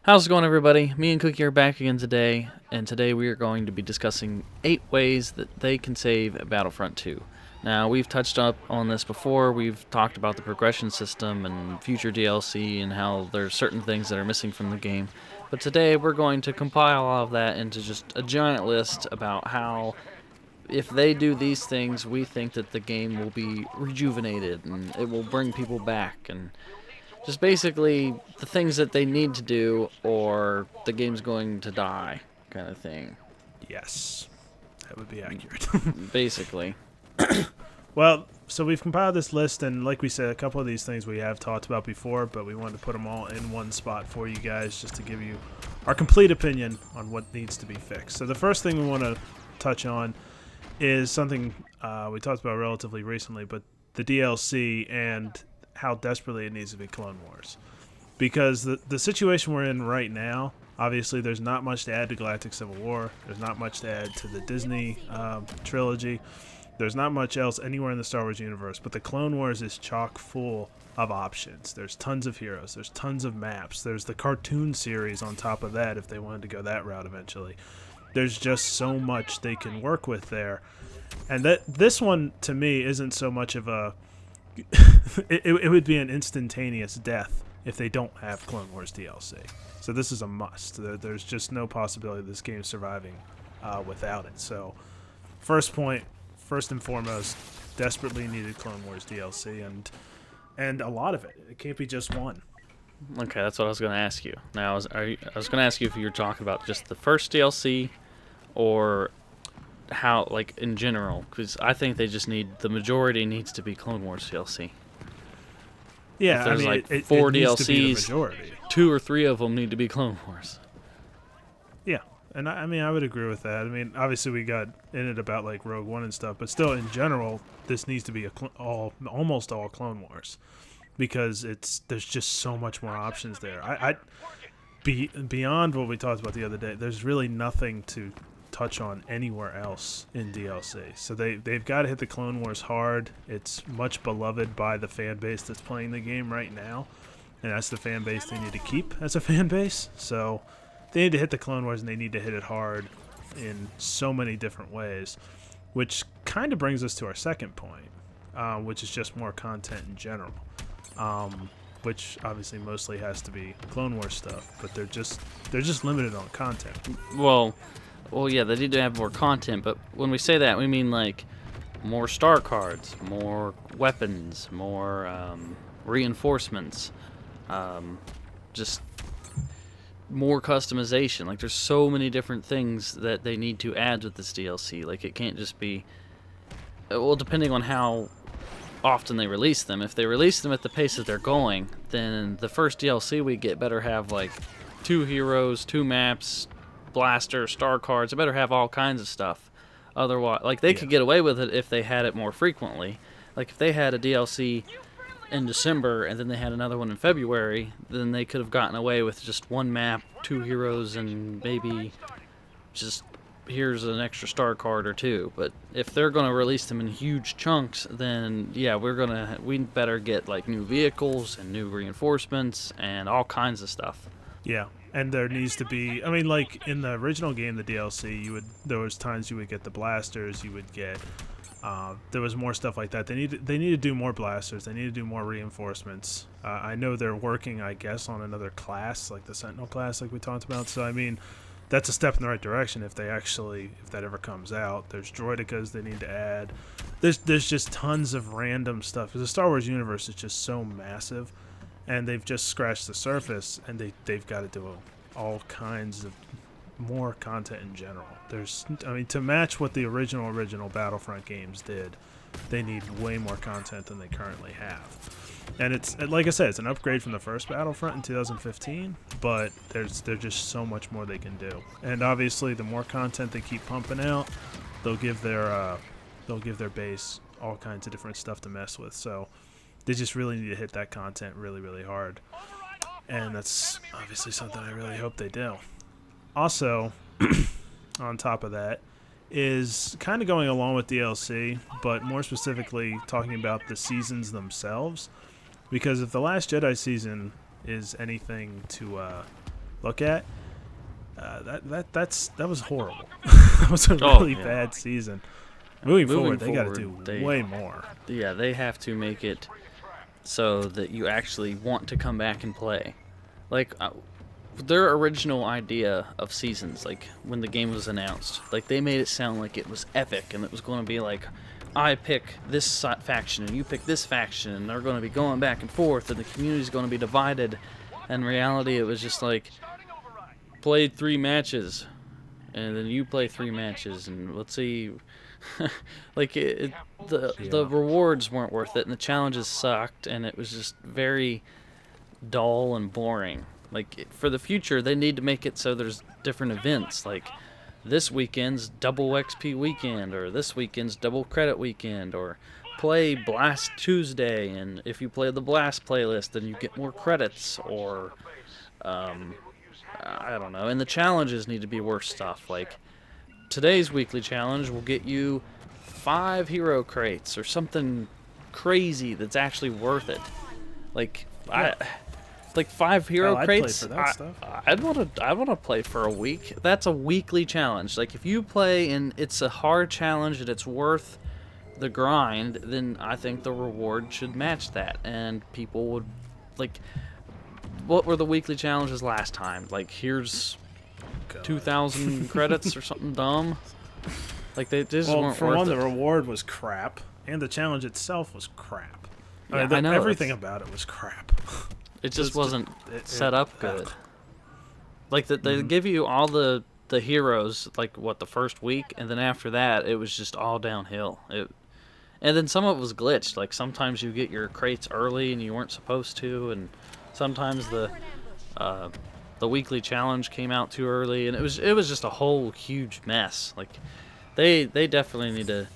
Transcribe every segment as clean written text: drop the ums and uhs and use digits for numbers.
How's it going, everybody? Me and Cookie are back again today, and today we are going to be discussing 8 ways that they can save Battlefront 2. Now, we've touched up on this before. We've talked about the progression system and future DLC and how there's certain things that are missing from the game. But today we're going to compile all of that into just a giant list about how, if they do these things, we think that the game will be rejuvenated and it will bring people back, and just basically the things that they need to do or the game's going to die kind of thing. Yes, that would be accurate. Basically. Well, so we've compiled this list, and like we said, a couple of these things we have talked about before, but we wanted to put them all in one spot for you guys just to give you our complete opinion on what needs to be fixed. So the first thing we want to touch on is something we talked about relatively recently, but the DLC and how desperately it needs to be Clone Wars. Because the situation we're in right now, obviously there's not much to add to Galactic Civil War. There's not much to add to the Disney trilogy. There's not much else anywhere in the Star Wars universe, but the Clone Wars is chock full of options. There's tons of heroes. There's tons of maps. There's the cartoon series on top of that if they wanted to go that route eventually. There's just so much they can work with there. And this one, to me, isn't so much of a... it would be an instantaneous death if they don't have Clone Wars DLC. So this is a must. There's just no possibility of this game surviving without it. So first and foremost, desperately needed Clone Wars DLC, and a lot of it. It can't be just one. Okay, that's what I was going to ask you. Now, I was going to ask you if you were talking about just the first DLC or how, like, in general, because I think they just need, the majority needs to be Clone Wars DLC. Yeah, if there's it four needs to be the DLCs, majority. 2 or 3 of them need to be Clone Wars. Yeah, and I would agree with that. I mean, obviously we got in it about like Rogue One and stuff, but still, in general, this needs to be almost all Clone Wars, because there's just so much more options there. Beyond what we talked about the other day, there's really nothing to touch on anywhere else in DLC. So they've got to hit the Clone Wars hard. It's much beloved by the fan base that's playing the game right now, and that's the fan base they need to keep as a fan base. So they need to hit the Clone Wars, and they need to hit it hard in so many different ways, which kind of brings us to our second point, which is just more content in general, which obviously mostly has to be Clone Wars stuff, but they're just limited on content. Well, yeah, they need to have more content, but when we say that, we mean like more star cards, more weapons, more reinforcements, just more customization. Like, there's so many different things that they need to add with this DLC. Like, it can't just be, well, depending on how often they release them. If they release them at the pace that they're going, then the first DLC we get better have like 2 heroes, 2 maps, blaster, star cards. It better have all kinds of stuff. Otherwise, like, they could get away with it if they had it more frequently. Like, if they had a DLC in December and then they had another one in February, then they could have gotten away with just 1 map, 2 heroes, and maybe just here's an extra star card or 2. But if they're going to release them in huge chunks, then yeah, we better get like new vehicles and new reinforcements and all kinds of stuff. Yeah, and there needs to be, I mean, like in the original game, the DLC, there was times you would get the blasters, you would get, there was more stuff like that. They need to do more blasters, they need to do more reinforcements. I know they're working, I guess, on another class, like the Sentinel class, like we talked about. So I mean, that's a step in the right direction if that ever comes out. There's droidicas they need to add. There's just tons of random stuff, because the Star Wars universe is just so massive. And they've just scratched the surface, and they've got to do all kinds of more content in general. To match what the original Battlefront games did, they need way more content than they currently have. And it's, like I said, it's an upgrade from the first Battlefront in 2015, but there's just so much more they can do. And obviously, the more content they keep pumping out, they'll give their base all kinds of different stuff to mess with. So they just really need to hit that content really, really hard. And that's obviously something I really hope they do. Also, on top of that, is kind of going along with DLC, but more specifically talking about the seasons themselves. Because if The Last Jedi season is anything to look at. That was horrible. That was a really bad season. Moving forward, they got to do way more. Yeah, they have to make it so that you actually want to come back and play. Like, their original idea of seasons, like, when the game was announced, like, they made it sound like it was epic, and it was going to be like, I pick this faction, and you pick this faction, and they're going to be going back and forth, and the community's going to be divided. And in reality, it was just like, played 3 matches, and then you play 3 matches, and let's see... like the rewards weren't worth it, and the challenges sucked, and it was just very dull and boring. Like, for the future, they need to make it so there's different events, like this weekend's double XP weekend, or this weekend's double credit weekend, or play Blast Tuesday, and if you play the Blast playlist, then you get more credits, or I don't know. And the challenges need to be worth stuff, like today's weekly challenge will get you 5 hero crates or something crazy that's actually worth it. Like, yeah. Like 5 hero crates. I'd play for that stuff. I'd want to play for a week. That's a weekly challenge. Like, if you play and it's a hard challenge and it's worth the grind, then I think the reward should match that. And people would, like, what were the weekly challenges last time? Like, here's 2,000 credits or something dumb. Like, they just weren't worth it. For one, the reward was crap, and the challenge itself was crap. Yeah, I know everything about it was crap. It just wasn't set up good. Like, they give you all the heroes, like, the first week, and then after that, it was just all downhill. And then some of it was glitched. Like, sometimes you get your crates early and you weren't supposed to, and sometimes the weekly challenge came out too early, and it was just a whole huge mess. Like, they definitely need to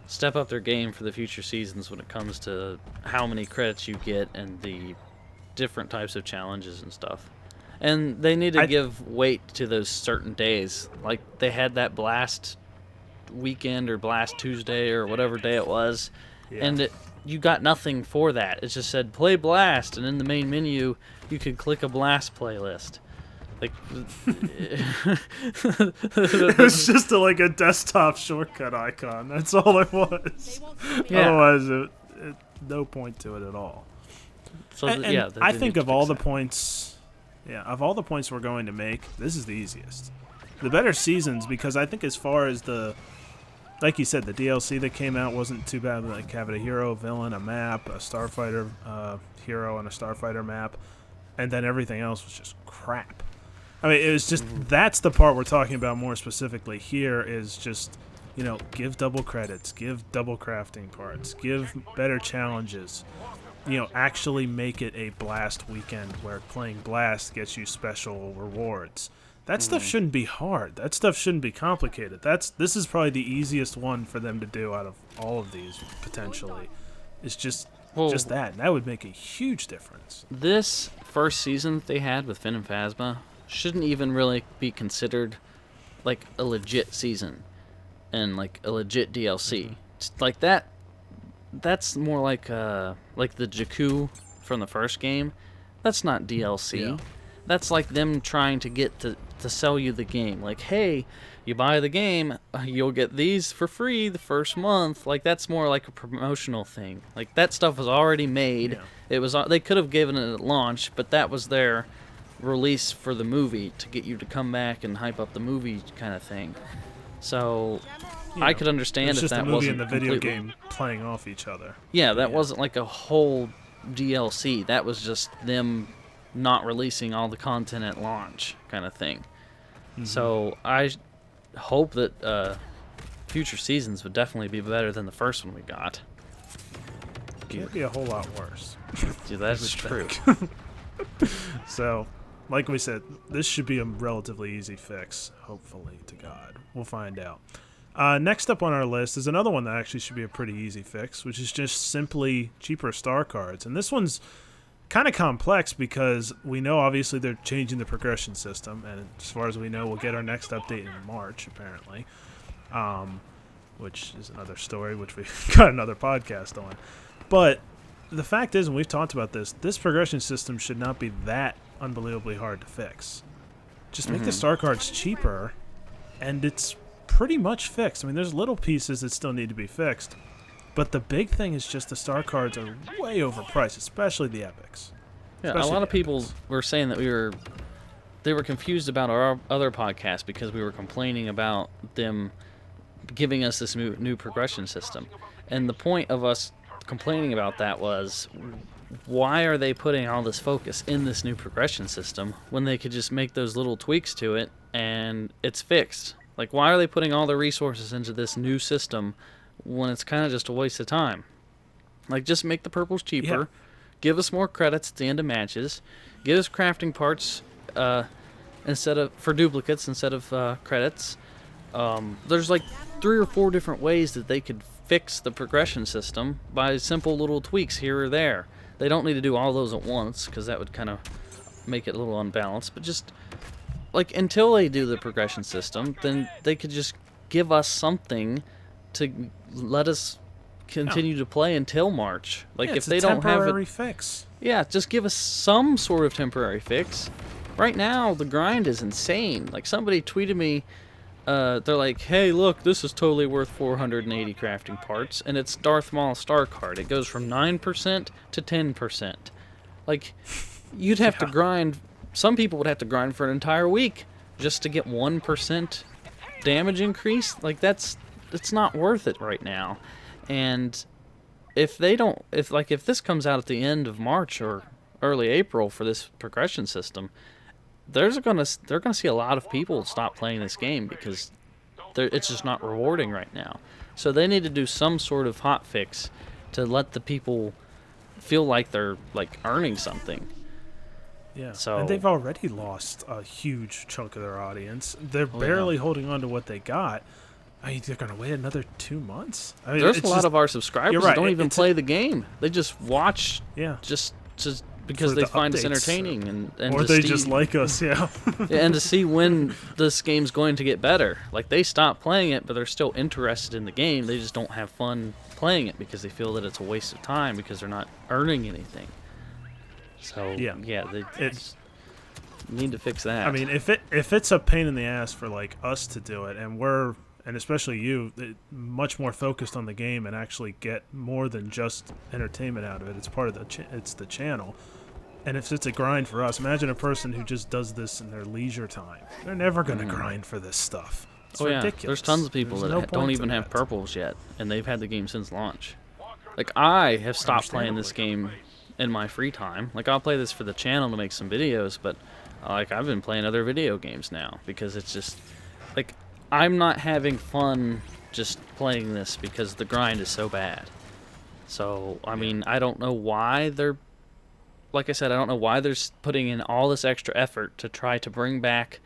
step up their game for the future seasons when it comes to how many credits you get and the different types of challenges and stuff. And they need to give weight to those certain days. Like, they had that Blast weekend or Blast Tuesday or whatever day it was, and you got nothing for that. It just said play Blast, and in the main menu you could click a Blast playlist. Like, it was just a desktop shortcut icon. That's all it was. Yeah. Otherwise, no point to it at all. So I think of all the points, we're going to make, this is the easiest. The better seasons, because I think as far as like you said, the DLC that came out wasn't too bad. Like, having a hero, villain, a map, a starfighter hero, and a starfighter map, and then everything else was just crap. I mean, it was just, that's the part we're talking about more specifically here, is just, give double credits, give double crafting parts, give better challenges. Actually make it a Blast weekend where playing Blast gets you special rewards. That stuff shouldn't be hard. That stuff shouldn't be complicated. This is probably the easiest one for them to do out of all of these, potentially. It's just that. And that would make a huge difference. This first season that they had with Finn and Phasma shouldn't even really be considered like a legit season and like a legit DLC. Like that. That's more like the Jakku from the first game. That's not DLC. Yeah. That's like them trying to get to sell you the game. Like, hey, you buy the game, you'll get these for free the first month. Like, that's more like a promotional thing. Like, that stuff was already made. Yeah. It was, they could have given it at launch, but that was their release for the movie to get you to come back and hype up the movie kind of thing. So I could understand if that wasn't just the movie and the video game playing off each other. Yeah, that wasn't like a whole DLC. That was just them not releasing all the content at launch kind of thing. Mm-hmm. So I hope that future seasons would definitely be better than the first one we got. Can't be a whole lot worse. Dude, that's true. So, like we said, this should be a relatively easy fix, hopefully, to God. We'll find out. Next up on our list is another one that actually should be a pretty easy fix, which is just simply cheaper star cards. And this one's kind of complex because we know obviously they're changing the progression system, and as far as we know, we'll get our next update in March, apparently, which is another story, which we've got another podcast on. But the fact is, and we've talked about this progression system should not be that unbelievably hard to fix. just make the star cards cheaper, and it's pretty much fixed. I mean, there's little pieces that still need to be fixed, but the big thing is just the star cards are way overpriced, especially the epics. Yeah, a lot of people were saying that they were confused about our other podcast because we were complaining about them giving us this new progression system. And the point of us complaining about that was, why are they putting all this focus in this new progression system when they could just make those little tweaks to it and it's fixed? Like, why are they putting all the resources into this new system when it's kind of just a waste of time? Like, just make the purples cheaper, give us more credits at the end of matches, give us crafting parts for duplicates instead of credits. There's like 3 or 4 different ways that they could fix the progression system by simple little tweaks here or there. They don't need to do all those at once because that would kind of make it a little unbalanced. But just like until they do the progression system, then they could just give us something to let us continue to play until March. Like if they don't have a temporary fix. Yeah, just give us some sort of temporary fix. Right now, the grind is insane. Like somebody tweeted me. They're like, hey, look, this is totally worth 480 crafting parts, and it's Darth Maul star card. It goes from 9% to 10%. Like, you'd have to grind, some people would have to grind for an entire week just to get 1% damage increase. Like, it's not worth it right now. And if this comes out at the end of March or early April for this progression system, they're gonna see a lot of people stop playing this game because it's just not rewarding right now. So they need to do some sort of hot fix to let the people feel like they're like earning something. Yeah. So and they've already lost a huge chunk of their audience. They're barely holding on to what they got. I mean, they're gonna wait another 2 months. I mean, there's a lot of our subscribers that don't even play the game. They just watch. Yeah. Just because they find us entertaining and or they just like us, yeah. And to see when this game's going to get better. Like, they stop playing it, but they're still interested in the game. They just don't have fun playing it because they feel that it's a waste of time because they're not earning anything. So they need to fix that. I mean, if it's a pain in the ass for like us to do it, and especially you, much more focused on the game and actually get more than just entertainment out of it. It's part of it's the channel. And if it's a grind for us, imagine a person who just does this in their leisure time. They're never going to grind for this stuff. It's ridiculous. There's tons of people that don't even have purples yet, and they've had the game since launch. Like, I have stopped playing this game in my free time. Like, I'll play this for the channel to make some videos, but like, I've been playing other video games now because it's just like, I'm not having fun just playing this because the grind is so bad. So, I mean, I don't know why like I said, I don't know why they're putting in all this extra effort to try to bring back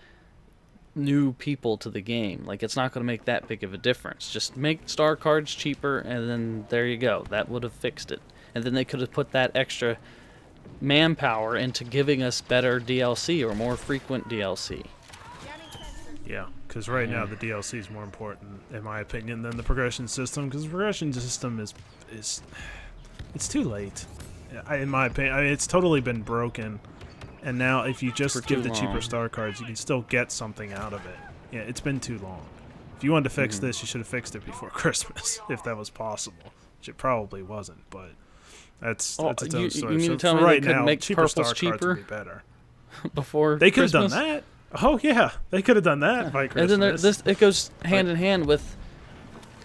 new people to the game. Like, it's not going to make that big of a difference. Just make star cards cheaper, and then there you go. That would have fixed it. And then they could have put that extra manpower into giving us better DLC or more frequent DLC. Yeah, because right now the DLC is more important, in my opinion, than the progression system. Because the progression system is it's too late, in my opinion. I mean, it's totally been broken, and now if you just give the cheaper star cards, you can still get something out of it. Yeah, it's been too long. If you wanted to fix this, you should have fixed it before Christmas, if that was possible, which it probably wasn't. But that's its own story. You mean to tell me right they couldn't now, make cheaper purples star cards cheaper would be better. Before they could have Christmas? done that. Oh yeah, they could have done that by Christmas. And then it goes hand in hand with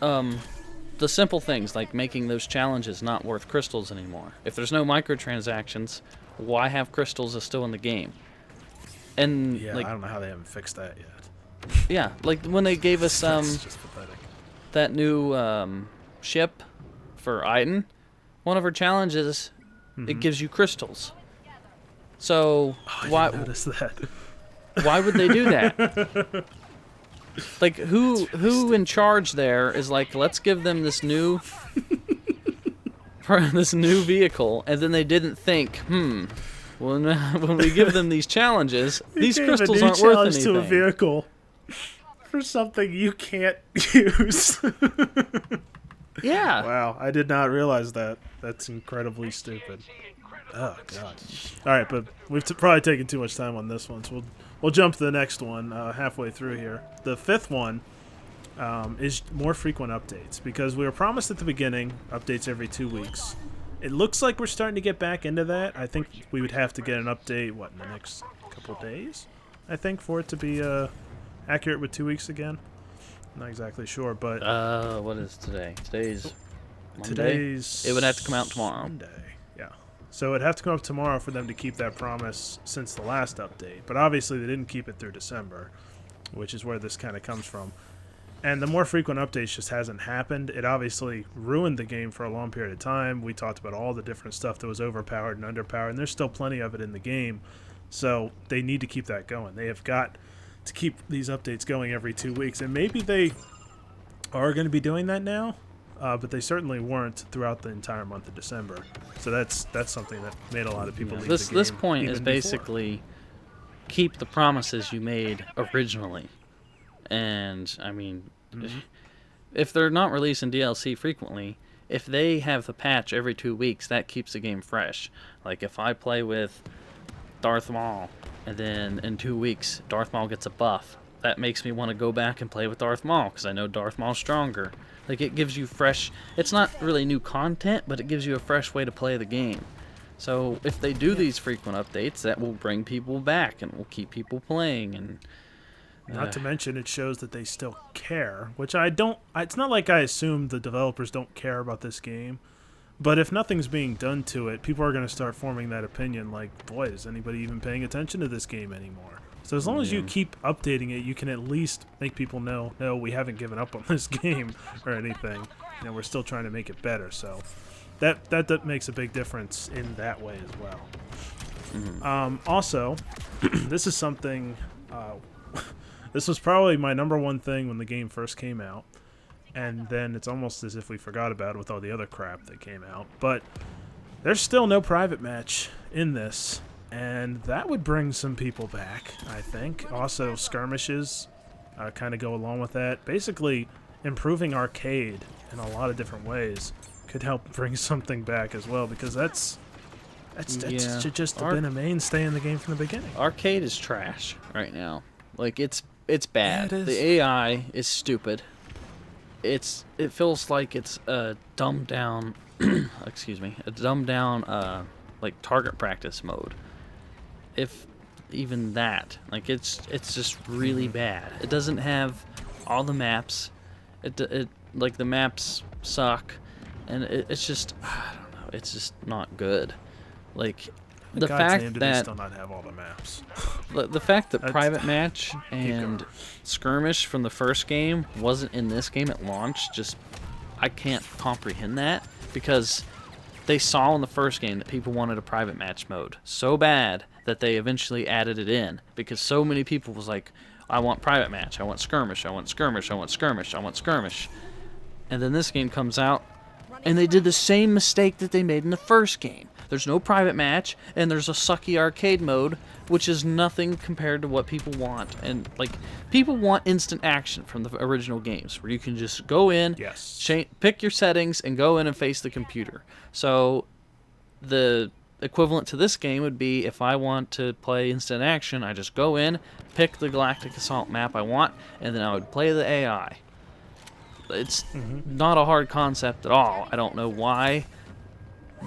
the simple things like making those challenges not worth crystals anymore. If there's no microtransactions, why have crystals still in the game? And yeah, like, I don't know how they haven't fixed that yet. Yeah, like when they gave us That's just pathetic. that new ship for Iden, one of her challenges, it gives you crystals. So I didn't notice that. Why would they do that? Like, who in charge there is like, let's give them this new vehicle, and then they didn't think, when we give them these challenges, these crystals aren't worth anything. To a vehicle for something you can't use. Yeah. Wow, I did not realize that. That's incredibly stupid. Oh god. All right, but we've probably taken too much time on this one, so we'll jump to the next one halfway through here. The fifth one is more frequent updates, because we were promised at the beginning updates every 2 weeks. It looks like we're starting to get back into that. I think we would have to get an update, in the next couple days? I think, for it to be accurate with 2 weeks again. Not exactly sure, but... What is today? Today's Monday? Today's... It would have to come out tomorrow. Monday, yeah. So it'd have to come up tomorrow for them to keep that promise since the last update. But obviously they didn't keep it through December, which is where this kind of comes from. And the more frequent updates just hasn't happened. It obviously ruined the game for a long period of time. We talked about all the different stuff that was overpowered and underpowered, and there's still plenty of it in the game. So they need to keep that going. They have got to keep these updates going every 2 weeks. And maybe they are going to be doing that now, but they certainly weren't throughout the entire month of December. So that's something that made a lot of people leave the game. This point is even basically keep the promises you made originally. And, I mean, if they're not releasing DLC frequently, if they have the patch every 2 weeks, that keeps the game fresh. Like, if I play with Darth Maul, and then in 2 weeks, Darth Maul gets a buff, that makes me want to go back and play with Darth Maul, because I know Darth Maul's stronger. Like, it gives you fresh... It's not really new content, but it gives you a fresh way to play the game. So, if they do these frequent updates, that will bring people back, and will keep people playing, and... Not to mention, it shows that they still care, which I don't... It's not like I assume the developers don't care about this game, but if nothing's being done to it, people are going to start forming that opinion, like, boy, is anybody even paying attention to this game anymore? So as long as you keep updating it, you can at least make people know, no, we haven't given up on this game or anything. You know, we're still trying to make it better, so that makes a big difference in that way as well. Also, this is something... This was probably my number one thing when the game first came out, and then it's almost as if we forgot about it with all the other crap that came out. But there's still no private match in this, and that would bring some people back, I think. Also, skirmishes kind of go along with that. Basically, improving arcade in a lot of different ways could help bring something back as well, because that's just been a mainstay in the game from the beginning. Arcade is trash right now. Like, it's bad. Yeah, it is. The AI is stupid. It feels like it's a dumbed down like target practice mode. If even that. Like, it's just really bad. It doesn't have all the maps. It like, the maps suck, and it's just, I don't know, it's just not good. Like, the fact that still not have all the maps. The fact that private match and skirmish from the first game wasn't in this game at launch, just, I can't comprehend that, because they saw in the first game that people wanted a private match mode so bad that they eventually added it in, because so many people was like, I want private match, I want skirmish, I want skirmish, I want skirmish, I want skirmish. And then this game comes out, and they did the same mistake that they made in the first game. There's no private match, and there's a sucky arcade mode, which is nothing compared to what people want. And, like, people want instant action from the original games, where you can just go in, pick your settings, and go in and face the computer. So, the equivalent to this game would be, if I want to play instant action, I just go in, pick the Galactic Assault map I want, and then I would play the AI. It's not a hard concept at all. I don't know why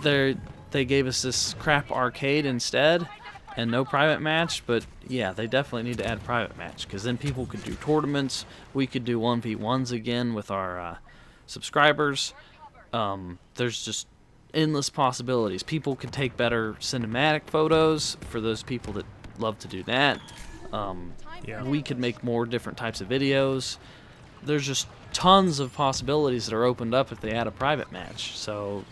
they gave us this crap arcade instead and no private match, but yeah, they definitely need to add private match, because then people could do tournaments. We could do 1v1s again with our subscribers. There's just endless possibilities. People could take better cinematic photos for those people that love to do that. We could make more different types of videos. There's just tons of possibilities that are opened up if they add a private match. So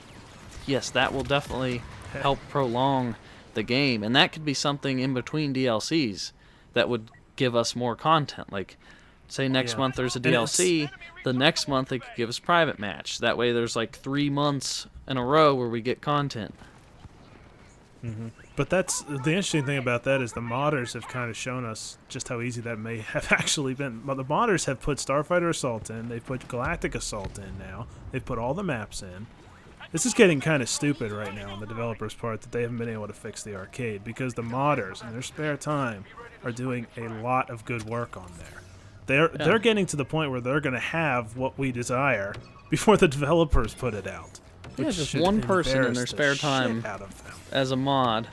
yes, that will definitely help prolong the game, and that could be something in between DLCs that would give us more content. Like, say next month there's a DLC, the next month they could give us private match. That way there's like 3 months in a row where we get content. But that's the interesting thing about that, is the modders have kind of shown us just how easy that may have actually been. But the modders have put Starfighter Assault in, they've put Galactic Assault in now, they've put all the maps in, This is getting kind of stupid right now on the developers' part that they haven't been able to fix the arcade because the modders in their spare time are doing a lot of good work on there. They're getting to the point where they're going to have what we desire before the developers put it out. Yeah, just one person in their spare time as a mod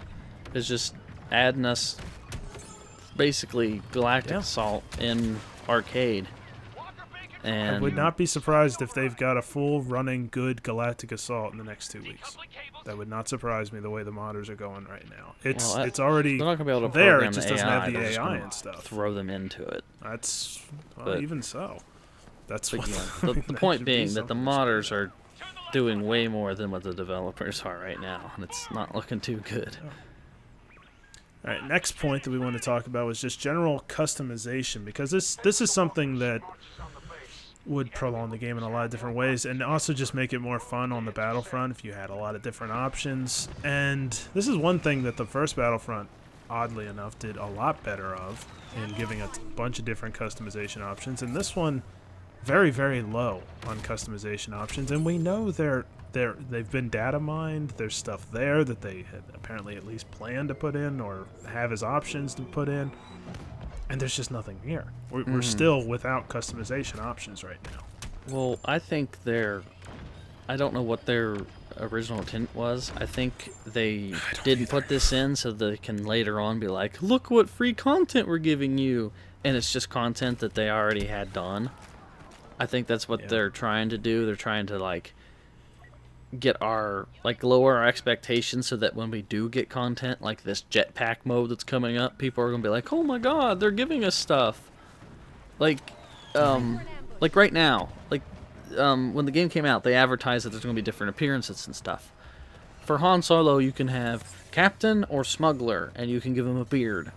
is just adding us basically Galactic Assault in arcade. And I would not be surprised if they've got a full running good Galactic Assault in the next 2 weeks. That would not surprise me the way the modders are going right now. It's already they're not gonna be able to there. program It just the doesn't AI, have the they're just AI gonna and stuff. Throw them into it. That's But- even so. That's But what yeah, the that point should be being that the something. modders are doing way more than what the developers are right now, and it's not looking too good. All right, next point that we want to talk about was just general customization, because this is something that would prolong the game in a lot of different ways, and also just make it more fun on the Battlefront if you had a lot of different options. And this is one thing that the first Battlefront, oddly enough, did a lot better of in giving a bunch of different customization options, and this one very, very low on customization options, and we know they've been data mined. There's stuff there that they had apparently at least planned to put in or have as options to put in, and there's just nothing here. We're still without customization options right now. Well, I think I don't know what their original intent was. I think they didn't put this in so they can later on be like, look what free content we're giving you, and it's just content that they already had done. I think that's what they're trying to do. They're trying to lower our expectations so that when we do get content like this jetpack mode that's coming up, people are gonna be like, oh my god, they're giving us stuff. Like right now, when the game came out, they advertised that there's gonna be different appearances and stuff. For Han Solo, you can have Captain or Smuggler, and you can give him a beard.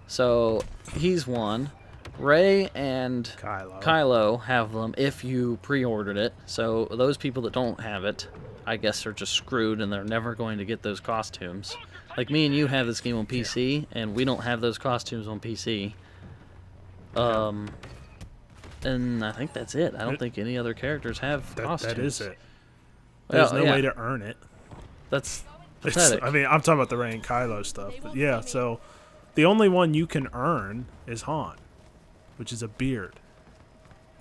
So he's one. Rey and Kylo have them if you pre-ordered it. So those people that don't have it, I guess, are just screwed, and they're never going to get those costumes. Like me and you have this game on PC, and we don't have those costumes on PC. And I think that's it. I don't think any other characters have costumes. That is it. There's no way to earn it. That's pathetic. I mean, I'm talking about the Rey and Kylo stuff. But yeah, so the only one you can earn is Han, which is a beard.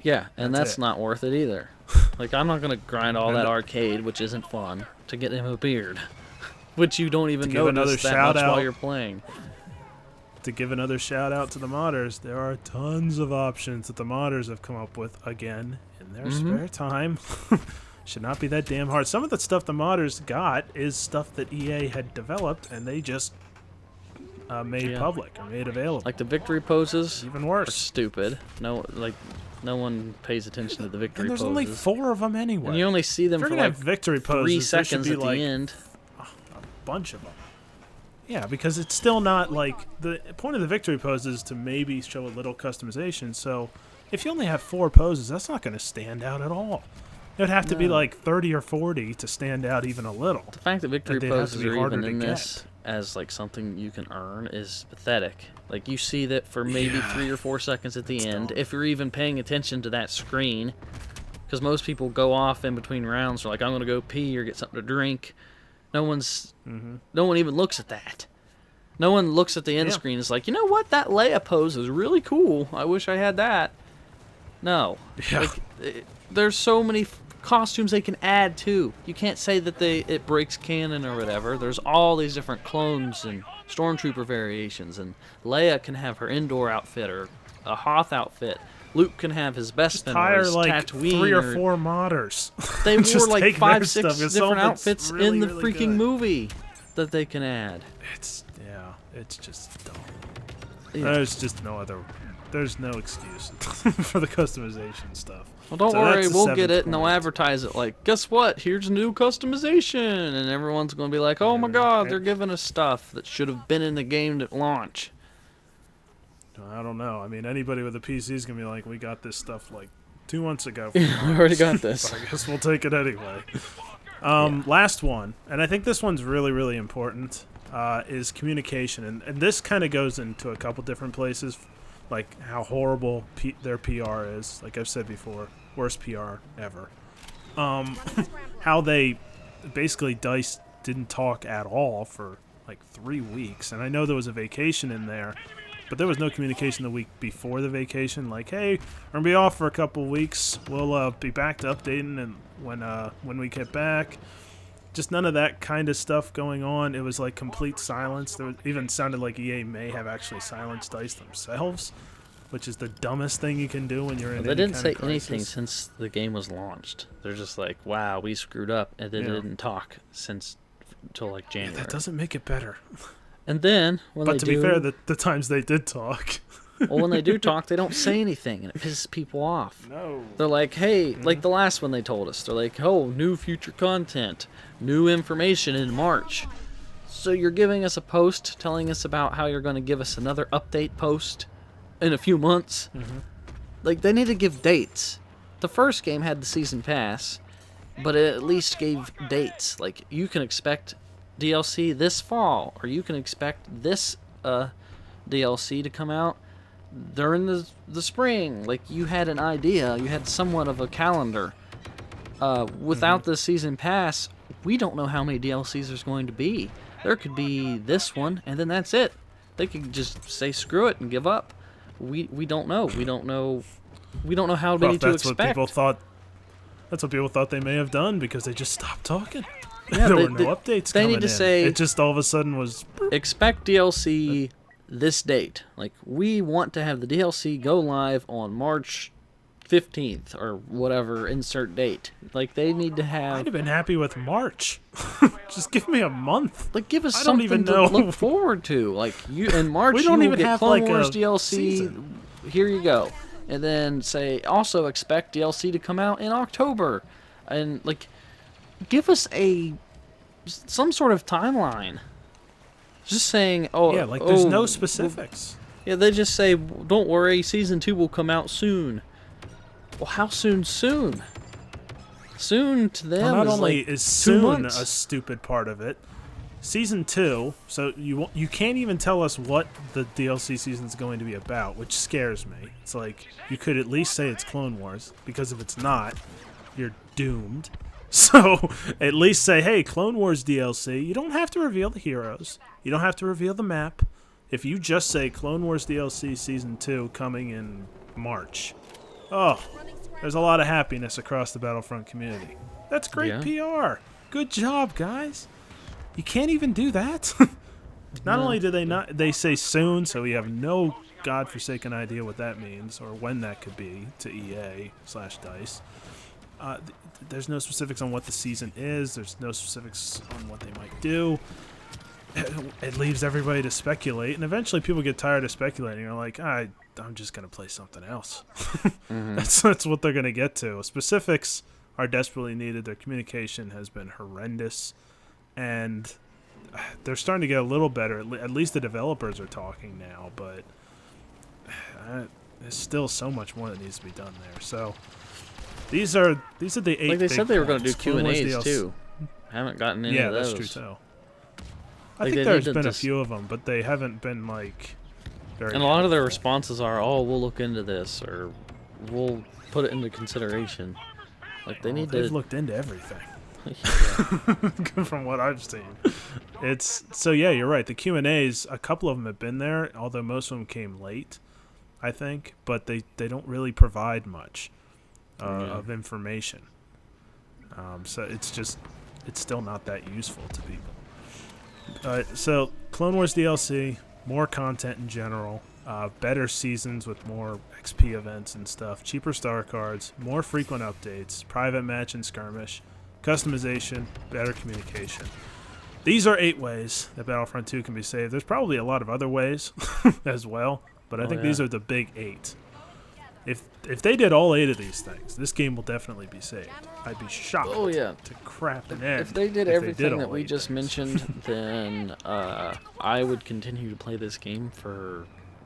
Yeah, and that's it. not worth it either. Like, I'm not going to grind all that arcade, which isn't fun, to get him a beard, which you don't even notice that much while you're playing. To give another shout out to the modders, there are tons of options that the modders have come up with, again, in their spare time. Should not be that damn hard. Some of the stuff the modders got is stuff that EA had developed, and they just made public or made available. Like the victory poses, even are worse. stupid. No one pays attention to the victory And there's poses. only 4 of them anyway. And you only see them if for you're gonna like have victory poses, 3 there should seconds be at the like end. a bunch of them. Yeah, because it's still not like the point of the victory pose is to maybe show a little customization. So if you only have 4 poses, that's not going to stand out at all. It would have to be like 30 or 40 to stand out even a little. The fact that victory And they'd have poses to be are harder even in to this as like something you can earn is pathetic. Like, you see that for maybe 3 or 4 seconds at the end, if you're even paying attention to that screen, because most people go off in between rounds. They're like, I'm going to go pee or get something to drink. No one even looks at that. No one looks at the end screen. It's like, you know what? That Leia pose is really cool. I wish I had that. No. Yeah. Like, there's so many costumes they can add too. You can't say that it breaks canon or whatever. There's all these different clones and stormtrooper variations, and Leia can have her indoor outfit or a Hoth outfit. Luke can have his Bespin or his like Tatooine. 3 or 4 modders. They wore Just like take 5, their 6 stuff. It's different all- outfits really, in the really freaking good. movie that they can add. It's just dumb. Yeah. There's no excuse for the customization stuff. Well, don't So worry, that's the we'll get 7th it, and they'll point. advertise it like, guess what? Here's new customization, and everyone's going to be like, oh my god, they're giving us stuff that should have been in the game at launch. I don't know. I mean, anybody with a PC is gonna be like, we got this stuff like 2 months ago. We already got this. But I guess we'll take it anyway. Last one, and I think this one's really, really important, is communication. And this kind of goes into a couple different places, like how horrible their PR is. Like I've said before, worst PR ever. How they basically DICE didn't talk at all for like 3 weeks, and I know there was a vacation in there, but there was no communication the week before the vacation. Like, hey, we're gonna be off for a couple weeks. We'll be back to updating, and when we get back, just none of that kind of stuff going on. It was like complete silence. There was, even sounded like EA may have actually silenced DICE themselves, which is the dumbest thing you can do when you're in. They any didn't kind say of anything crisis. since the game was launched. They're just like, "Wow, we screwed up," and they Yeah. didn't talk since till like January. That doesn't make it better. And then when But they to do, be fair, the times they did talk. well, when they do talk, they don't say anything, and it pisses people off. No. They're like, "Hey," like the last one they told us. They're like, "Oh, new future content, new information in March." So you're giving us a post telling us about how you're going to give us another update post in a few months. Like, they need to give dates. The first game had the season pass, but it at least gave dates. Like, you can expect DLC this fall, or you can expect this DLC to come out during the spring. Like, you had an idea, you had somewhat of a calendar. Without the season pass, we don't know how many DLCs there's going to be. There could be this one, and then that's it. They could just say screw it and give up. We don't know. We don't know how Well, many to that's expect. what people thought. That's what people thought they may have done because they just stopped talking. Yeah, there they- were no updates they coming need to in. say- It just all of a sudden was. Expect DLC this date. Like, we want to have the DLC go live on March 15th or whatever, insert date. Like, they need to I'd have, have been happy with March. Just give me a month. like, give us I don't something even to know. look forward to. Like, you in March We don't you even will get have, Clone like, Wars a DLC. season. Here you go. And then say also expect DLC to come out in October. And like, give us some sort of timeline. Just saying, oh Yeah, like there's no well, specifics. yeah, they just say, don't worry, season 2 will come out soon. Well, how soon? Soon to them Well, not is only like is 2 soon months. a stupid part of it, season 2. So you can't even tell us what the DLC season is going to be about, which scares me. It's like you could at least say it's Clone Wars, because if it's not, you're doomed. So at least say, hey, Clone Wars DLC. You don't have to reveal the heroes. You don't have to reveal the map. If you just say Clone Wars DLC season 2 coming in March, oh, there's a lot of happiness across the Battlefront community. That's great PR. Good job, guys. You can't even do that. Not only do they say soon, so we have no godforsaken idea what that means or when that could be to EA/DICE. There's no specifics on what the season is. There's no specifics on what they might do. It leaves everybody to speculate, and eventually people get tired of speculating. They're like, I'm just going to play something else. That's what they're going to get to. Specifics are desperately needed. Their communication has been horrendous, and they're starting to get a little better. At least the developers are talking now, but there's still so much more that needs to be done there. So these are the 8. Like they big said they were going to do points. Clone Wars Q&As DLC. too. Haven't gotten any Yeah, of those. that's true too. I Like, think they there's need to been a just- few of them, but they haven't been like very. And a lot of their helpful. responses are, "Oh, we'll look into this," or "We'll put it into consideration." Like they need They've to. looked into everything. Yeah. From what I've seen, it's so yeah. You're right. The Q&As, a couple of them have been there, although most of them came late, I think. But they don't really provide much of information. So it's still not that useful to people. So Clone Wars DLC, more content in general, better seasons with more XP events and stuff, cheaper star cards, more frequent updates, private match and skirmish, customization, better communication. These are 8 ways that Battlefront 2 can be saved. There's probably a lot of other ways as well, but I think these are the big 8. If they did all 8 of these things, this game will definitely be saved. I'd be shocked to crap an end If they did if everything all that we 8 just things. mentioned, then I would continue to play this game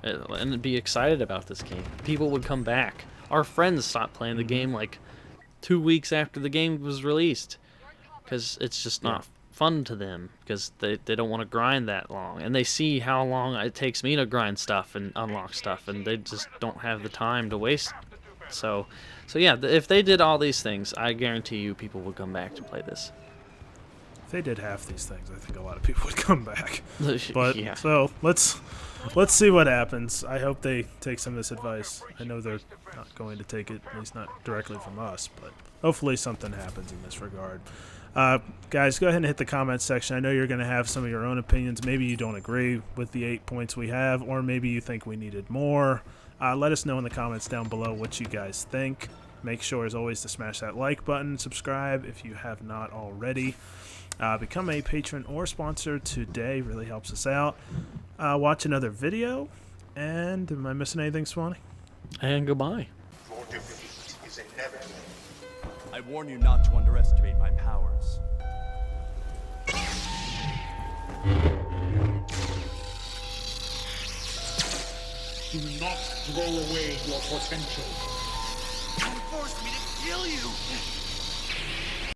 and be excited about this game. People would come back. Our friends stopped playing the game like 2 weeks after the game was released because it's just not fun to them because they don't want to grind that long, and they see how long it takes me to grind stuff and unlock stuff, and they just don't have the time to waste. So yeah, if they did all these things, I guarantee you people would come back to play this. they did half these things, I think a lot of people would come back. But yeah. so let's see what happens. I hope they take some of this advice. I know they're not going to take it, at least not directly from us, but hopefully something happens in this regard. Guys, go ahead and hit the comments section. I know you're going to have some of your own opinions. Maybe you don't agree with the 8 points we have, or maybe you think we needed more. Let us know in the comments down below what you guys think. Make sure, as always, to smash that like button. Subscribe if you have not already. Become a patron or sponsor today. Really helps us out. Watch another video. And am I missing anything, Swanee? And goodbye. Your defeat is inevitable. I warn you not to underestimate my powers. Do not throw away your potential. Don't force me to kill you!